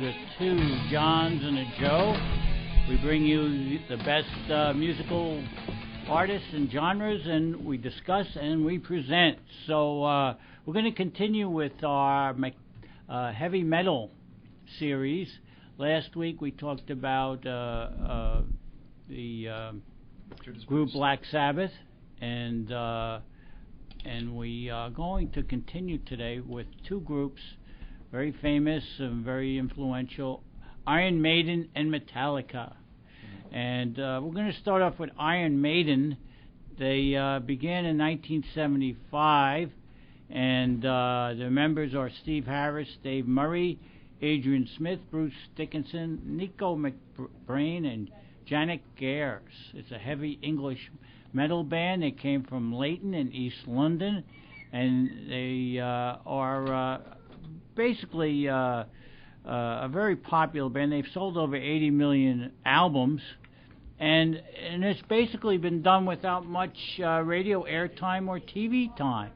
the two Johns and a Joe. We bring you the best musical artists and genres, and we discuss and we present. So we're going to continue with our heavy metal series. Last week we talked about the group Black Sabbath, and we are going to continue today with two groups, very famous and very influential, Iron Maiden and Metallica. And we're going to start off with Iron Maiden. They began in 1975, and their members are Steve Harris, Dave Murray, Adrian Smith, Bruce Dickinson, Nico McBrain, and Janet Gers. It's a heavy English metal band. They came from Leighton in East London, and they are basically a very popular band. They've sold over 80 million albums, and it's basically been done without much radio airtime or TV time.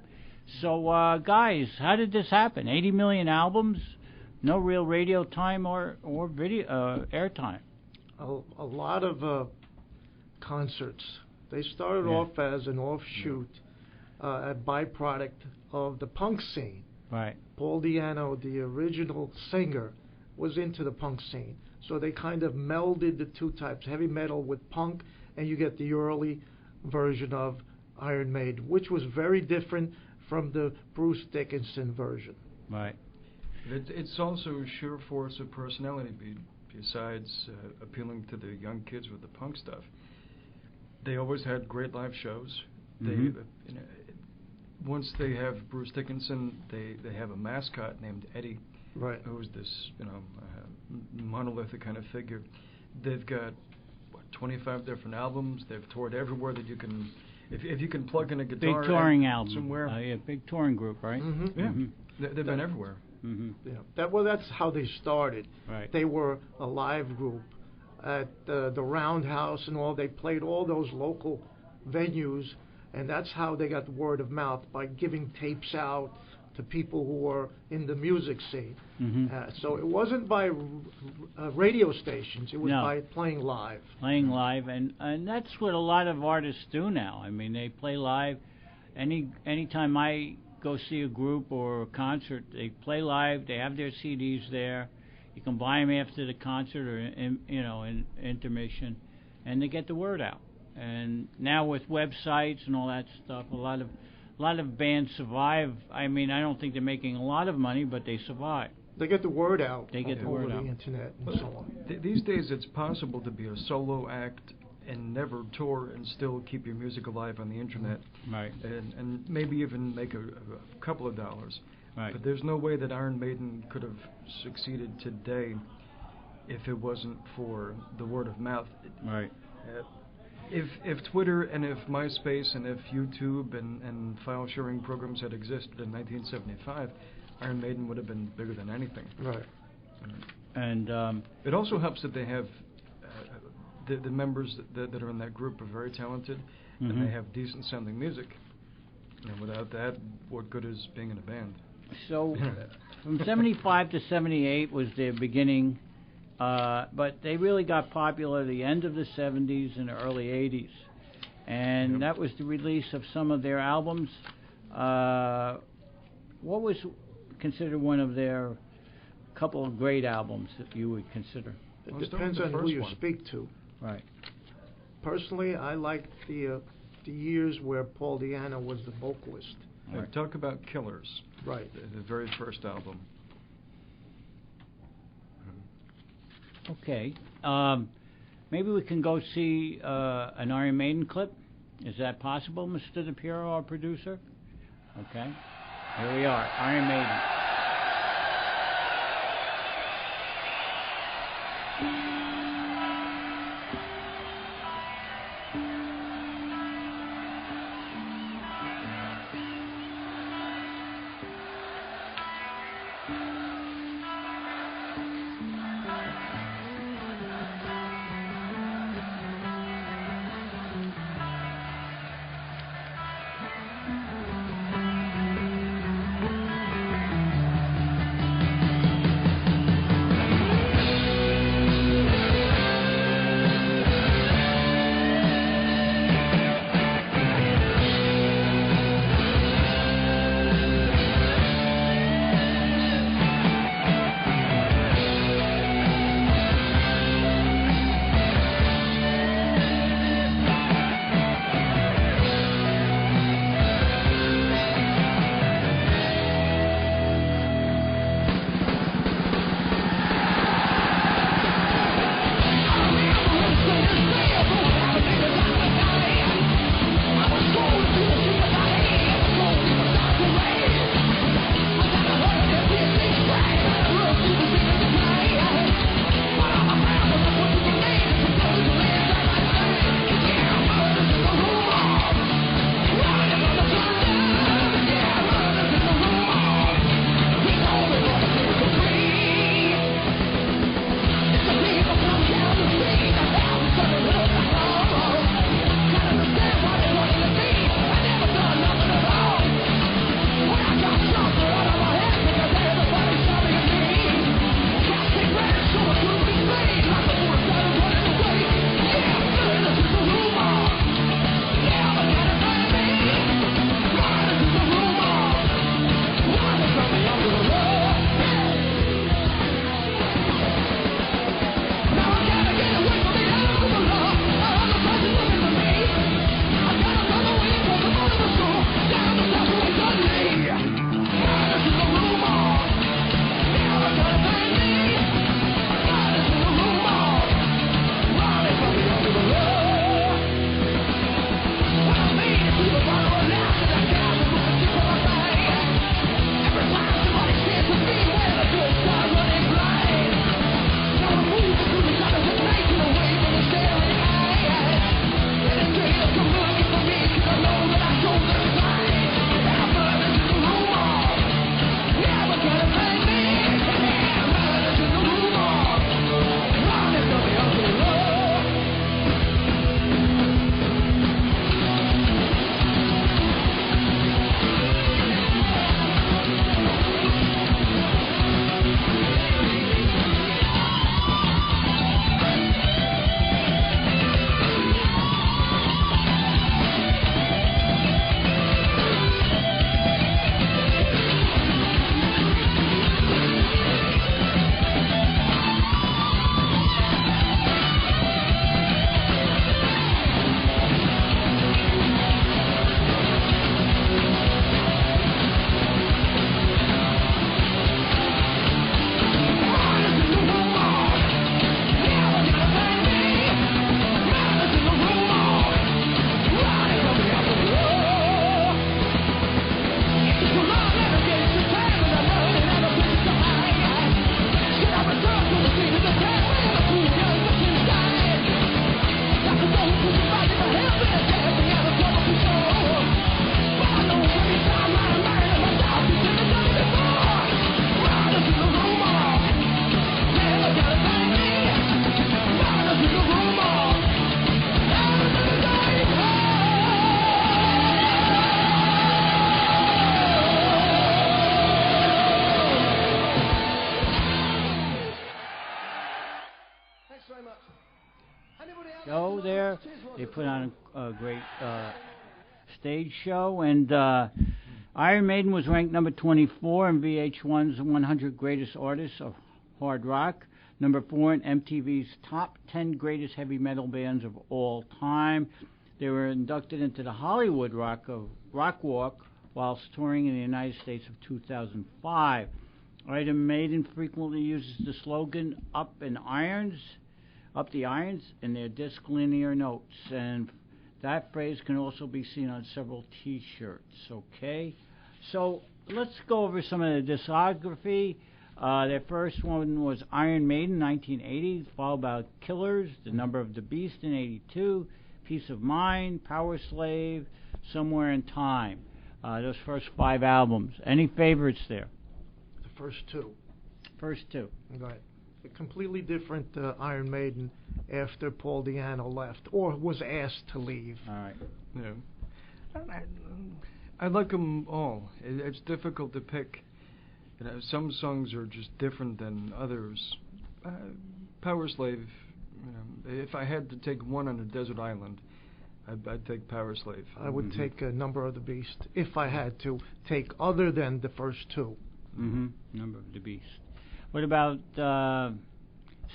So, guys, how did this happen? 80 million albums, no real radio time or video airtime. A lot of concerts. They started off as an offshoot, a byproduct of the punk scene. Right. Paul Di'Anno, the original singer, was into the punk scene. So they kind of melded the two types, heavy metal with punk, and you get the early version of Iron Maiden, which was very different from the Bruce Dickinson version. Right. It's also a sheer force of personality, besides appealing to the young kids with the punk stuff. They always had great live shows. Mm-hmm. Once they have Bruce Dickinson, they have a mascot named Eddie, right, who's this monolithic kind of figure. They've got 25 different albums. They've toured everywhere that you can. If you can plug in a guitar, big touring album somewhere, big touring group, right? Mm-hmm. Yeah, mm-hmm. They've been everywhere. Mm-hmm. Yeah, that's how they started. Right. They were a live group at the Roundhouse and all. They played all those local venues, and that's how they got the word of mouth, by giving tapes out to people who were in the music scene. Mm-hmm. So it wasn't by radio stations. It was by playing live. Playing live, and that's what a lot of artists do now. I mean, they play live. Anytime I go see a group or a concert, they play live. They have their CDs there. You can buy them after the concert or in intermission, and they get the word out. And now with websites and all that stuff, a lot of bands survive. I mean, I don't think they're making a lot of money, but they survive. They get the word out. They get the word out. Over the internet and so on. These days, it's possible to be a solo act and never tour and still keep your music alive on the internet. Right. And maybe even make a couple of dollars. Right. But there's no way that Iron Maiden could have succeeded today if it wasn't for the word of mouth. Right. If Twitter and if MySpace and if YouTube and file sharing programs had existed in 1975, Iron Maiden would have been bigger than anything. Right. And it also helps that they have the members that are in that group are very talented, mm-hmm. and they have decent sounding music. And without that, what good is being in a band? So from 75 to 78 was their beginning. But they really got popular at the end of the 70s and the early 80s. And that was the release of some of their albums. What was considered one of their couple of great albums that you would consider? It depends on who you speak to. Right. Personally, I like the years where Paul Di'Anno was the vocalist. Right. Talk about Killers. Right. The very first album. Okay. Maybe we can go see an Iron Maiden clip. Is that possible, Mr. DePiero, our producer? Okay. Here we are, Iron Maiden. show there. They put on a great stage show, and Iron Maiden was ranked number 24 in VH1's 100 Greatest Artists of Hard Rock, number 4 in MTV's Top 10 Greatest Heavy Metal Bands of All Time. They were inducted into the Hollywood Rock Walk whilst touring in the United States of 2005. Iron Maiden frequently uses the slogan "Up the irons" in their disc liner notes, and that phrase can also be seen on several T-shirts. Okay, so let's go over some of the discography. Their first one was Iron Maiden, 1980, followed by Killers, The Number of the Beast in 82, Peace of Mind, Power Slave, Somewhere in Time. Those first 5 albums. Any favorites there? The first two. First two. Right. A completely different Iron Maiden after Paul Di'Anno left, or was asked to leave. All right. Yeah. I like them all. It's difficult to pick. You know, some songs are just different than others. Power Slave. You know, if I had to take one on a desert island, I'd take Power Slave. I would take Number of the Beast if I had to take other than the first two. Number of the Beast. What about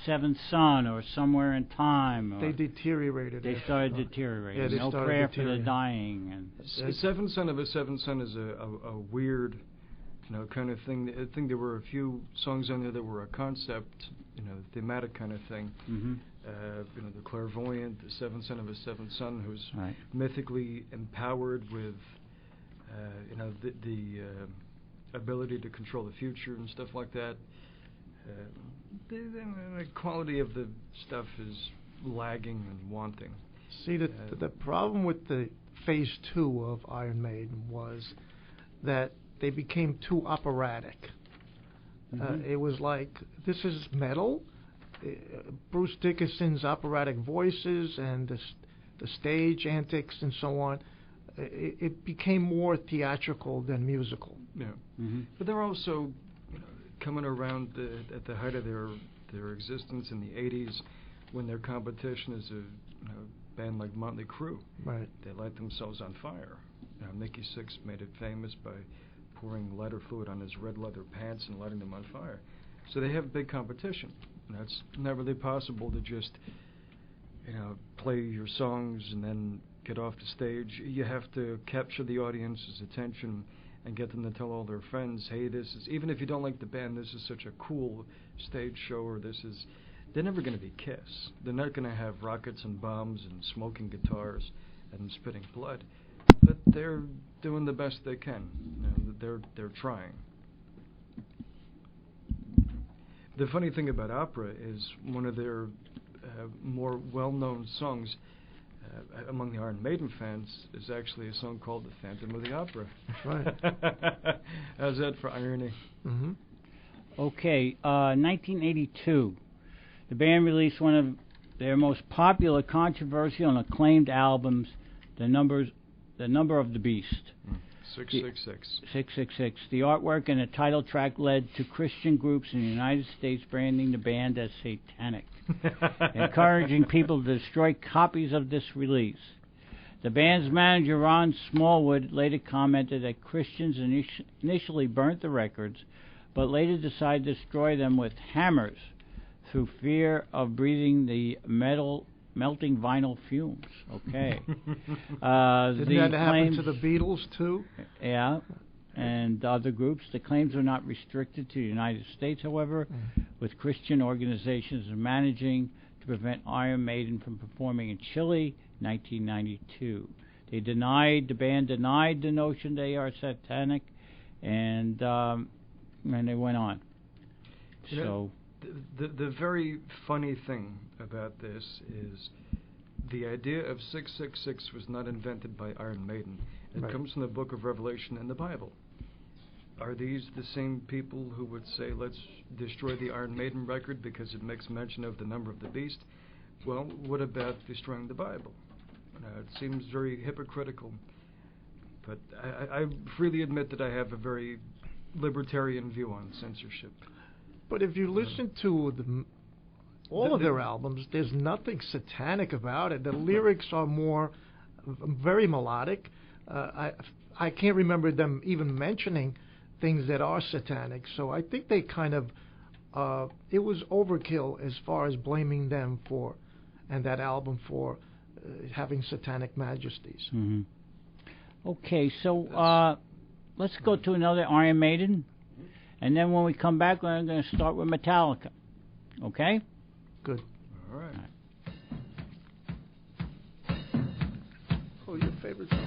Seventh Son or Somewhere in Time? They deteriorated. They started deteriorating. Yeah, they No started Prayer for the Dying. And Seventh Son of a Seventh Son is a weird, kind of thing. I think there were a few songs on there that were a concept, thematic kind of thing. The clairvoyant, the seventh son of a seventh son, who's mythically empowered with, the ability to control the future and stuff like that. The quality of the stuff is lagging and wanting. See, the problem with the phase 2 of Iron Maiden was that they became too operatic. It was like, this is metal. Bruce Dickinson's operatic voices and the stage antics and so on, it became more theatrical than musical. Yeah, but they're also coming around at the height of their existence in the 80s, when their competition is a band like Motley Crue. Right. They light themselves on fire. Mickey Six made it famous by pouring lighter fluid on his red leather pants and lighting them on fire. So they have big competition. It's not really possible to just, play your songs and then get off the stage. You have to capture the audience's attention and get them to tell all their friends, hey, this is, even if you don't like the band, this is such a cool stage show, or they're never going to be Kiss. They're not going to have rockets and bombs and smoking guitars and spitting blood. But they're doing the best they can. They're trying. The funny thing about opera is one of their more well-known songs among the Iron Maiden fans is actually a song called The Phantom of the Opera. That's right. How's that for irony? Okay, 1982. The band released one of their most popular, controversial, and acclaimed albums, The Number of the Beast. 666. 666. The artwork and the title track led to Christian groups in the United States branding the band as satanic, encouraging people to destroy copies of this release. The band's manager, Ron Smallwood, later commented that Christians initially burnt the records, but later decided to destroy them with hammers through fear of breathing the melting vinyl fumes. Okay. Didn't that happen to the Beatles too? Yeah, and other groups. The claims are not restricted to the United States, however, with Christian organizations managing to prevent Iron Maiden from performing in Chile, 1992. The band denied the notion they are satanic, and they went on. So. The very funny thing about this is the idea of 666 was not invented by Iron Maiden. It comes from the book of Revelation and the Bible. Are these the same people who would say, let's destroy the Iron Maiden record because it makes mention of the number of the beast? Well, what about destroying the Bible? It seems very hypocritical. But I freely admit that I have a very libertarian view on censorship. But if you listen to all of their albums, there's nothing satanic about it. The lyrics are more very melodic. I can't remember them even mentioning things that are satanic. So I think they kind of it was overkill as far as blaming them for and that album for having satanic majesties. Mm-hmm. Okay, so let's go to another Iron Maiden, and then when we come back, we're going to start with Metallica. Okay? Good. All right. Oh, your favorite song?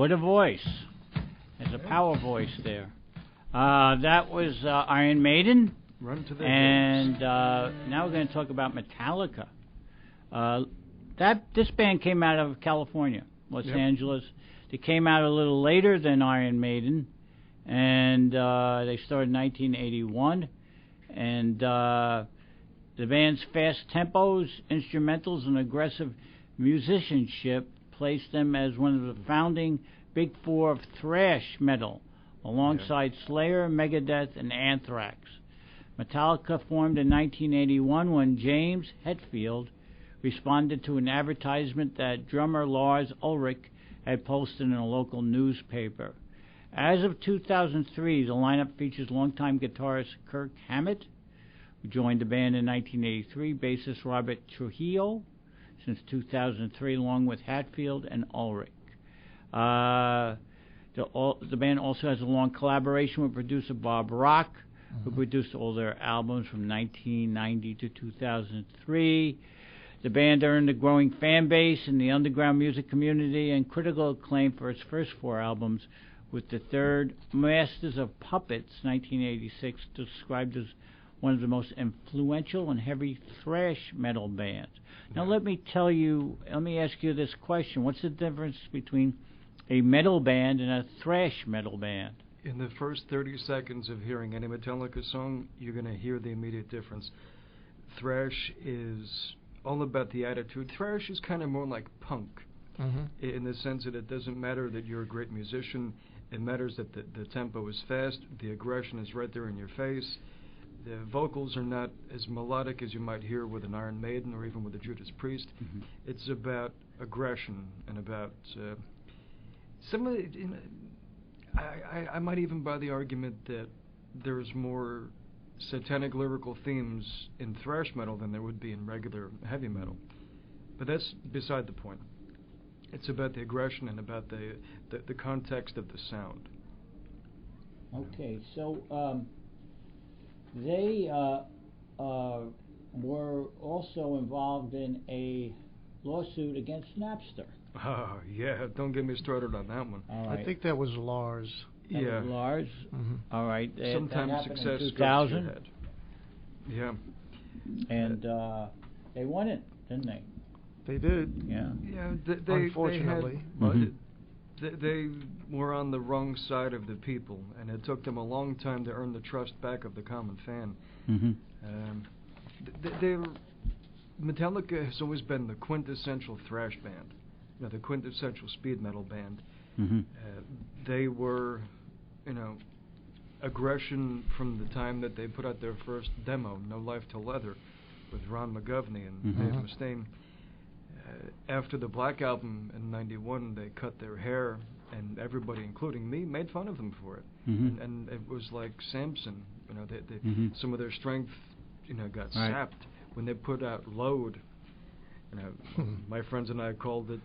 What a voice. There's a power voice there. That was Iron Maiden. Run to the And now we're going to talk about Metallica. This band came out of California, Los Angeles. They came out a little later than Iron Maiden, and they started in 1981. And the band's fast tempos, instrumentals, and aggressive musicianship placed them as one of the founding Big Four of thrash metal, alongside Slayer, Megadeth, and Anthrax. Metallica formed in 1981 when James Hetfield, responded to an advertisement that drummer Lars Ulrich had posted in a local newspaper. As of 2003, the lineup features longtime guitarist Kirk Hammett, who joined the band in 1983, bassist Robert Trujillo since 2003, along with Hatfield and Ulrich. The band also has a long collaboration with producer Bob Rock, who produced all their albums from 1990 to 2003. The band earned a growing fan base in the underground music community and critical acclaim for its first 4 albums, with the third, Masters of Puppets, 1986, described as one of the most influential and heavy thrash metal bands. Now let me ask you this question. What's the difference between a metal band and a thrash metal band? In the first 30 seconds of hearing any Metallica song, you're going to hear the immediate difference. Thrash is all about the attitude. Thrash is kind of more like punk, in the sense that it doesn't matter that you're a great musician. It matters that the tempo is fast, the aggression is right there in your face. The vocals are not as melodic as you might hear with an Iron Maiden or even with a Judas Priest. It's about aggression and about some of the, I might even buy the argument that there's more satanic lyrical themes in thrash metal than there would be in regular heavy metal. But that's beside the point. It's about the aggression and about the context of the sound. Okay, so they were also involved in a lawsuit against Napster. Oh, yeah, don't get me started on that one. All right. I think that was Lars. That was Lars? All right. Sometimes that happened success in goes to 2000. your head. Yeah. And they won it, didn't they? They did. Yeah. Yeah, unfortunately. They were on the wrong side of the people, and it took them a long time to earn the trust back of the common fan. Metallica has always been the quintessential thrash band, the quintessential speed metal band. They were, aggression from the time that they put out their first demo, No Life to Leather, with Ron McGovney and Dave Mustaine. After the Black Album in '91, they cut their hair, and everybody, including me, made fun of them for it. And it was like Samson, some of their strength, got sapped when they put out Load. My friends and I called it,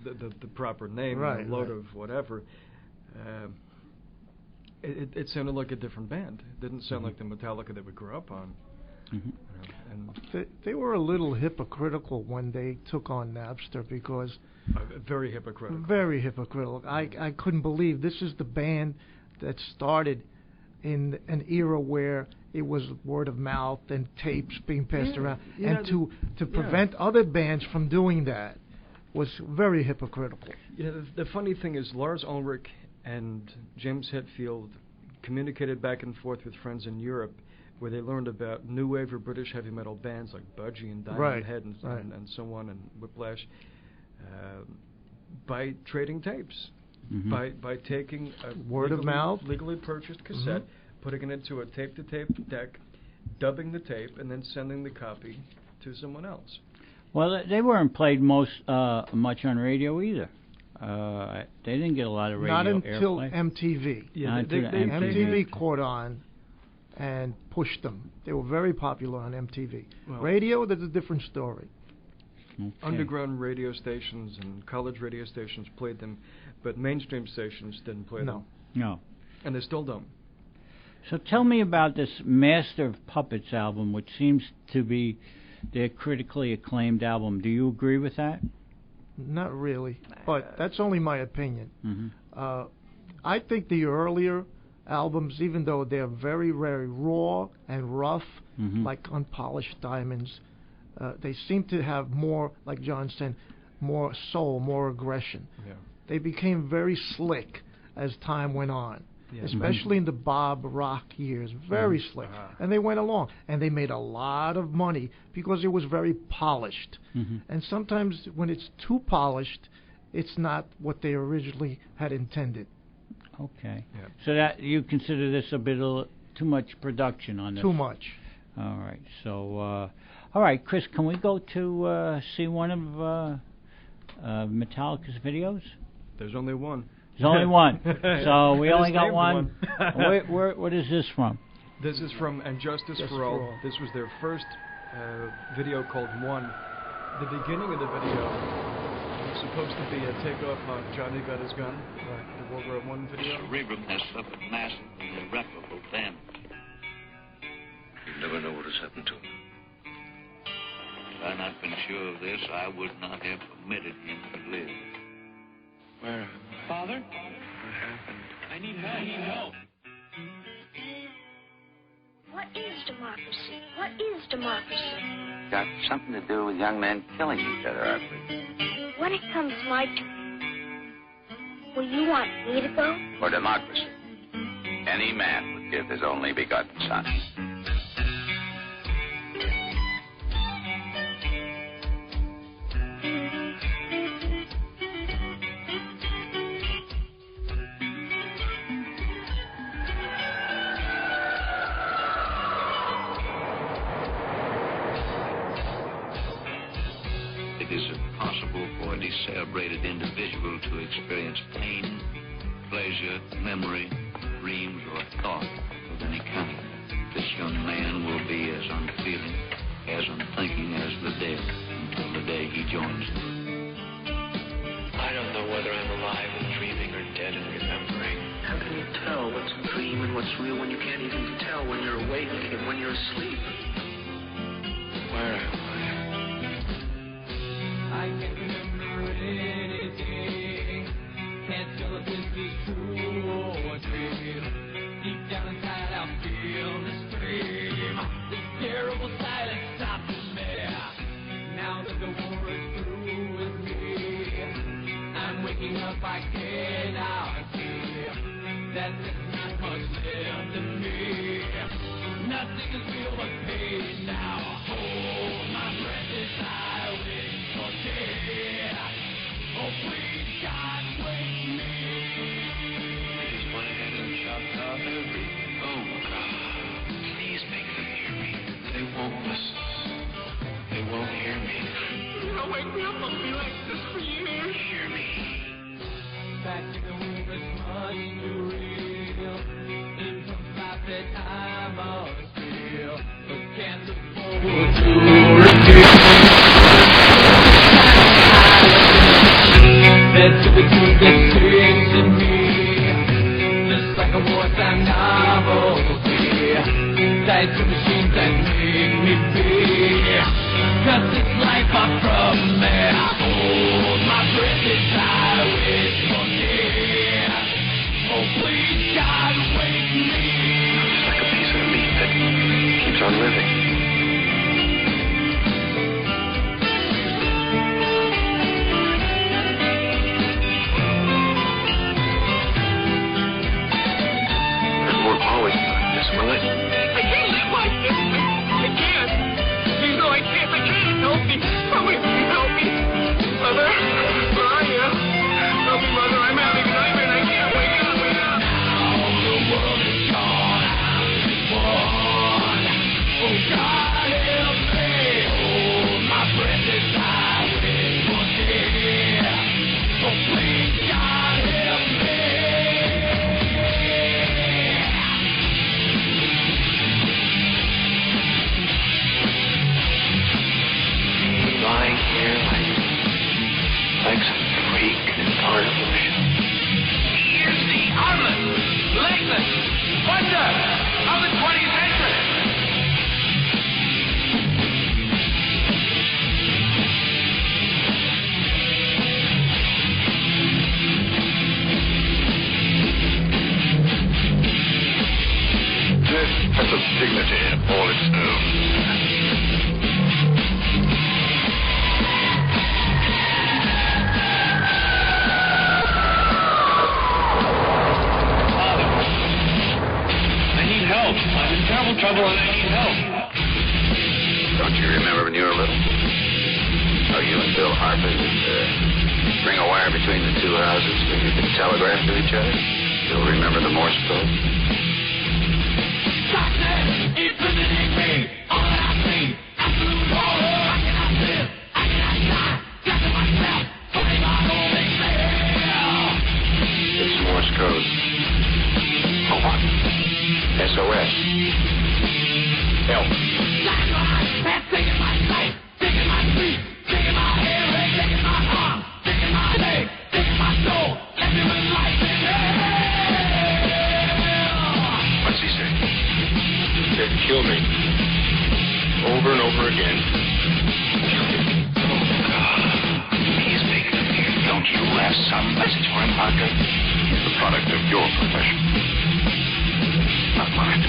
the proper name, Load of whatever. It sounded like a different band. It didn't sound like the Metallica that we grew up on. And they were a little hypocritical when they took on Napster, because very hypocritical. Very hypocritical. I couldn't believe this is the band that started in an era where it was word of mouth and tapes being passed around, and to prevent other bands from doing that was very hypocritical. The funny thing is, Lars Ulrich and James Hetfield communicated back and forth with friends in Europe, where they learned about new wave or British heavy metal bands like Budgie and Diamond Head and so on, and Whiplash, by trading tapes, by taking a word of mouth, legally purchased cassette, putting it into a tape-to-tape deck, dubbing the tape, and then sending the copy to someone else. Well, they weren't played much on radio either. They didn't get a lot of radio Not until airplay. MTV. Yeah, MTV caught on and pushed them. They were very popular on MTV. Well, radio, that's a different story. Okay. Underground radio stations and college radio stations played them, but mainstream stations didn't play them. No. And they still don't. So tell me about this Master of Puppets album, which seems to be their critically acclaimed album. Do you agree with that? Not really, but that's only my opinion. I think the earlier albums, even though they're very, very raw and rough, like Unpolished Diamonds, they seem to have more, like John said, more soul, more aggression. They became very slick as time went on, especially in the Bob Rock years, very slick. And they went along, and they made a lot of money because it was very polished. And sometimes when it's too polished, it's not what they originally had intended. Okay. So that you consider this a bit of too much production on this? Too much. All right. So, All right, Chris, can we go to see one of Metallica's videos? There's only one. There's only one. So we only got named one. What is this from? This is from And Justice for All. This was their first video called One. The beginning of the video was supposed to be a takeoff on Johnny Got His Gun, the World War I video. Cerebrum has suffered massive and irreparable damage. You never know what has happened to him. Had I not been sure of this, I would not have permitted him to live. Where am I? Father? What happened? I need help. What is democracy? What is democracy? Got something to do with young men killing each other, I believe. When it comes my turn, will you want me to go? For democracy, any man would give his only begotten son. It is impossible for a celebrated individual to experience pain, pleasure, memory, dreams, or thought of any kind. This young man will be as unfeeling, as unthinking as the dead until the day he joins them. I don't know whether I'm alive and dreaming or dead and remembering. How can you tell what's a dream and what's real when you can't even tell when you're awake and when you're asleep? Where am I? I can't remember anything. Can't tell if this is true or dream. Deep down inside I feel the scream. This terrible silence stops me. Now that the war is through with me, I'm waking up, I cannot see that there's not much left of me. Nothing is real but pain now. Hold my breath as I wait. Oh, please, God, wake me. I just went ahead and chopped off everything. Oh, God. Please make them hear me. They won't listen. They won't hear me. You don't wake me up. I'll be like this for years. Hear me. Back in the womb is much too real. Improvise that I must feel. But can't look forward to repeat. That's the truth that sings in me, just like a wartime novelty. Tied to machines that make me be. 'Cause this life I'm from me. Hold my breath as I wait for thee. Oh, please, God, wake me. It's like a piece of meat that keeps on living. Will it? I can't live like this. I can't. You know I can't. Help me. Please help me. Mother? Where are you? Help me, Mother. I'm having a nightmare and I can't wake up. Now the world is gone. I'm born. Oh, God, help me. Hold my breath as I wait for thee. Oh, please, God, help me. Lying here like some freak in part of illusion. Here's the armless, legless wonder of the 20th century. This has a dignity all its own. I'm in terrible trouble and I need help. Don't you remember when you were little? How you and Bill Harper would string a wire between the two houses so you could telegraph to each other? You'll remember the Morse code? Darkness is visiting me. All that I see, absolute It's Morse code. For what? SOS. Help. Taking my sight, taking my feet, taking my hair, taking my arm, taking my leg, taking my soul, ending with life in hell. What's he say? He said, kill me. Over and over again. Kill me. Oh, God. He is making it here. Don't you have some message for him, Parker? He's the product of your profession. Not mine.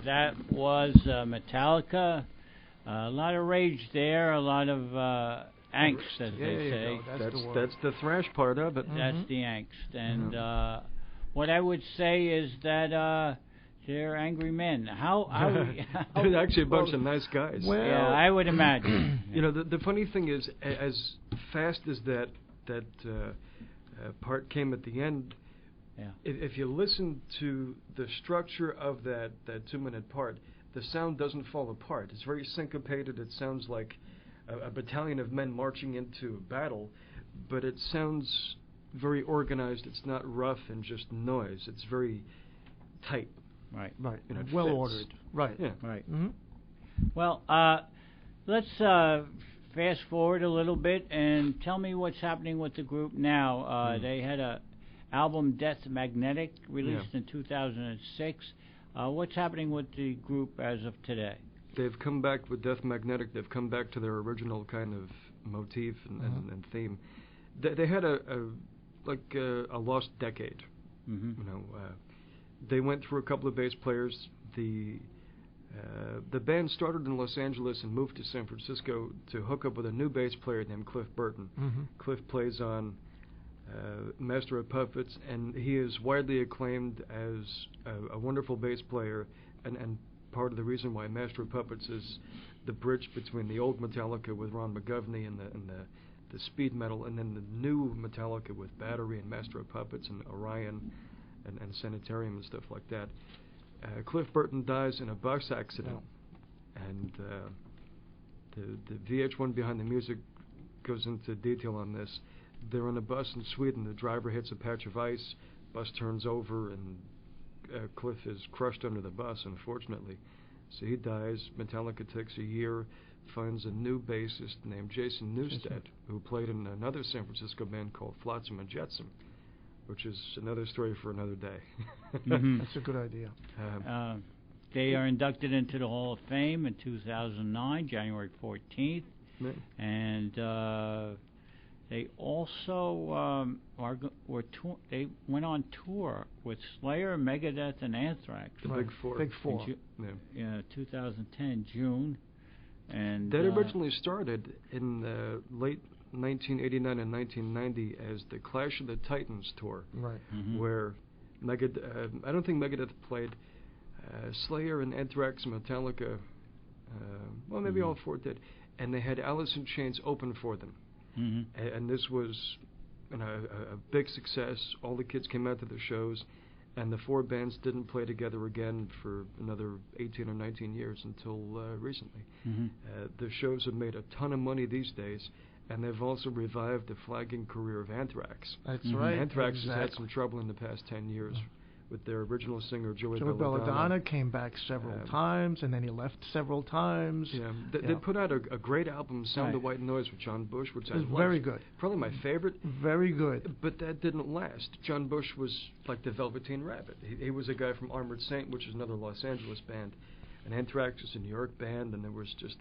That was Metallica. A lot of rage there, a lot of angst, as they say. That's the thrash part of it. That's the angst. And what I would say is that they're angry men. They're actually a bunch of nice guys. Well, yeah, I would imagine. You know, the funny thing is, as fast as that part came at the end, if you listen to the structure of that 2-minute part, the sound doesn't fall apart. It's very syncopated. It sounds like a battalion of men marching into a battle, but it sounds very organized. It's not rough and just noise. It's very tight. Right. You know, well fits. ordered. Right. Yeah. Right. Mm-hmm. Well, let's fast forward a little bit and tell me what's happening with the group now. They had a album Death Magnetic released in 2006. What's happening with the group as of today? They've come back with Death Magnetic. They've come back to their original kind of motif and theme. They had a lost decade. Mm-hmm. You know, they went through a couple of bass players. The band started in Los Angeles and moved to San Francisco to hook up with a new bass player named Cliff Burton. Mm-hmm. Cliff plays on Master of Puppets, and he is widely acclaimed as a wonderful bass player, and part of the reason why Master of Puppets is the bridge between the old Metallica with Ron McGovney and the speed metal, and then the new Metallica with Battery and Master of Puppets and Orion and Sanitarium and stuff like that. Cliff Burton dies in a bus accident, and the VH1 Behind the Music goes into detail on this. They're on a bus in Sweden. The driver hits a patch of ice. Bus turns over, and Cliff is crushed under the bus, unfortunately. So he dies. Metallica takes a year, finds a new bassist named Jason Newsted, who played in another San Francisco band called Flotsam and Jetsam, which is another story for another day. Mm-hmm. That's a good idea. They are inducted into the Hall of Fame in 2009, January 14th, and They also they went on tour with Slayer, Megadeth, and Anthrax. The Big Four. Big Four. Yeah, 2010 June, and that originally started in late 1989 and 1990 as the Clash of the Titans tour, Right. where I don't think Megadeth played. Slayer and Anthrax and Metallica, well, maybe all four did, and they had Alice in Chains open for them. And this was a big success. All the kids came out to the shows, and the four bands didn't play together again for another 18 or 19 years until recently. The shows have made a ton of money these days, and they've also revived the flagging career of Anthrax. That's right. Anthrax has had Exactly. some trouble in the past 10 years with their original singer, Joey Joey Belladonna. Belladonna came back several times, and then he left several times. Yeah, they put out a great album, Sound of White Noise, with John Bush, which I It's loved. very good. Probably my favorite. Very good. But that didn't last. John Bush was like the Velveteen Rabbit. He was a guy from Armored Saint, which is another Los Angeles band. And Anthrax was a New York band, and there was just...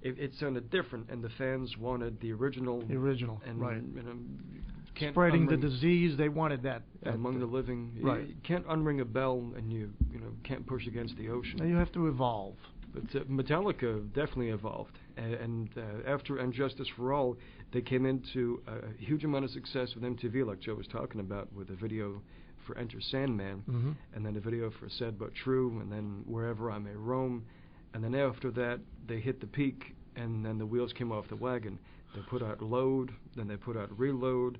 It sounded different, and the fans wanted the original. The original, and, right. You know, can't Spreading the unring- disease, they wanted that. among the living. Right. You can't unring a bell, and you can't push against the ocean. Now you have to evolve. But Metallica definitely evolved, and after And Justice for All, they came into a huge amount of success with MTV, like Joe was talking about, with a video for Enter Sandman, and then a video for Sad But True, and then Wherever I May Roam, and then after that, they hit the peak, and then the wheels came off the wagon. They put out Load, then they put out Reload,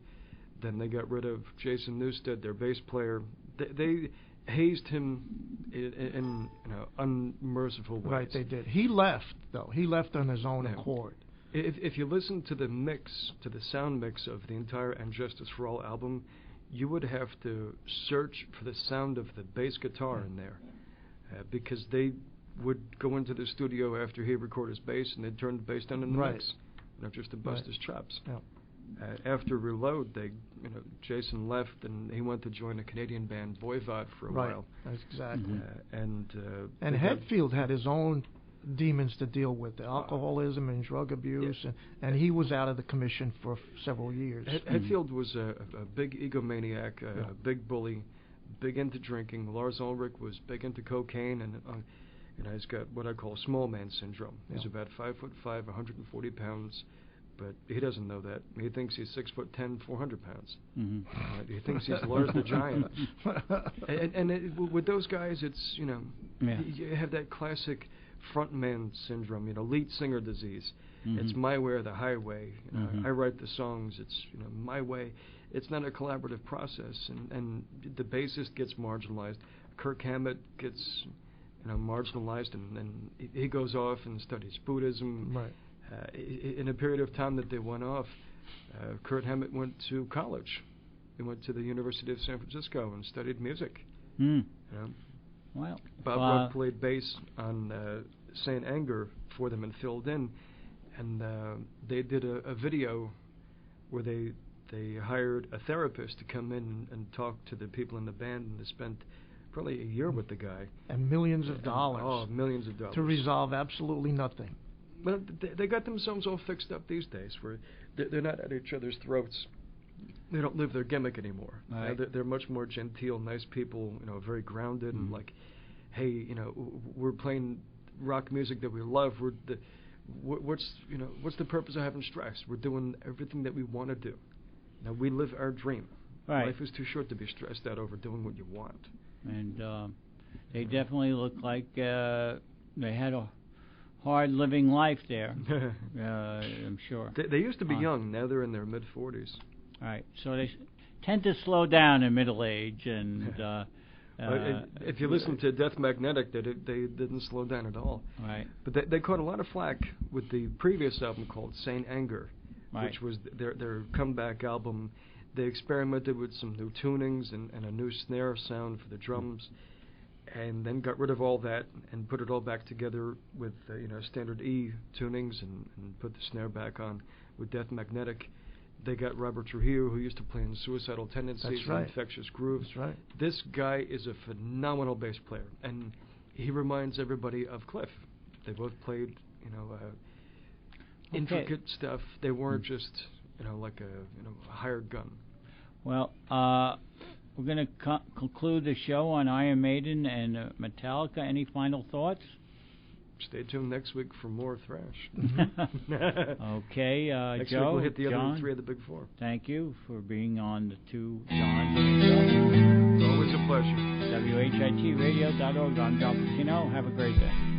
then they got rid of Jason Newsted, their bass player. They hazed him in unmerciful ways. Right, they did. He left, though. He left on his own accord. If you listen to the mix, to the sound mix of the entire And Justice for All album, you would have to search for the sound of the bass guitar in there, because they would go into the studio after he recorded his bass, and they'd turn the bass down in the mix, just to bust his chops. After Reload, Jason left, and he went to join a Canadian band, Voivod, for a while. That's exactly. And Hetfield had his own demons to deal with, the alcoholism and drug abuse, and he was out of the commission for several years. Hetfield was a big egomaniac, a big bully, big into drinking. Lars Ulrich was big into cocaine, and he's got what I call small man syndrome. He's about 5'5", 140 pounds, but he doesn't know that. He thinks he's 6'10", 400 pounds. He thinks he's Lars the Giant. With those guys, it's you have that classic frontman syndrome, lead singer disease. It's my way or the highway. I write the songs. It's my way. It's not a collaborative process, and the bassist gets marginalized. Kirk Hammett gets marginalized, and he goes off and studies Buddhism. Right. In a period of time that they went off, Kurt Hammett went to college. He went to the University of San Francisco and studied music. Wow. Bob Rock played bass on Saint Anger for them and filled in, and they did a video where they hired a therapist to come in and talk to the people in the band, and they spent probably a year with the guy. And millions of dollars. Oh, millions of dollars. To resolve absolutely nothing. But they got themselves all fixed up these days, where they're not at each other's throats. They don't live their gimmick anymore. Right. They're much more genteel, nice people. Very grounded and like, hey, we're playing rock music that we love. What's the purpose of having stress? We're doing everything that we want to do. Now we live our dream. Right. Life is too short to be stressed out over doing what you want. And they definitely look like they had a hard living life there. I'm sure. They used to be young. Now they're in their mid-40s. Right. So they tend to slow down in middle age, and if you listen to Death Magnetic, they didn't slow down at all. Right. But they caught a lot of flack with the previous album called Saint Anger, which was their comeback album. They experimented with some new tunings and a new snare sound for the drums, and then got rid of all that and put it all back together with standard E tunings and put the snare back on with Death Magnetic. They got Robert Trujillo, who used to play in Suicidal Tendencies and Infectious Grooves. That's right. This guy is a phenomenal bass player, and he reminds everybody of Cliff. They both played, intricate stuff. They weren't just like a hired gun. Well, we're going to conclude the show on Iron Maiden and Metallica. Any final thoughts? Stay tuned next week for more thrash. Okay, next Joe, week we'll hit the John, other three of the big four. Thank you for being on the two Johns. Always a pleasure. WHITradio.org. I'm John Patino. Have a great day.